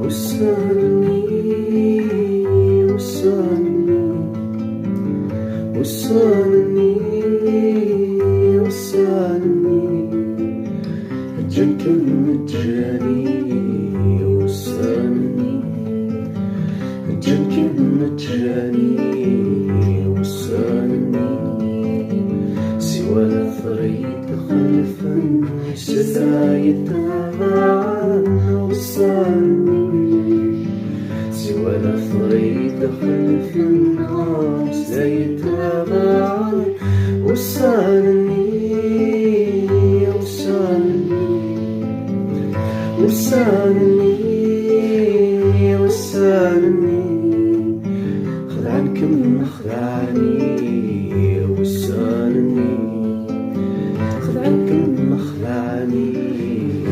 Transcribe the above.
وصلني وصلني وصلني وصلني أجل كلمة جاني وصلني أجل كلمة جاني وصلني سوى الثريد خلفا لا يتابعنا وصلني سوى الثريد خلفا لا يتابعنا وصلني وصلني وصلني وصلني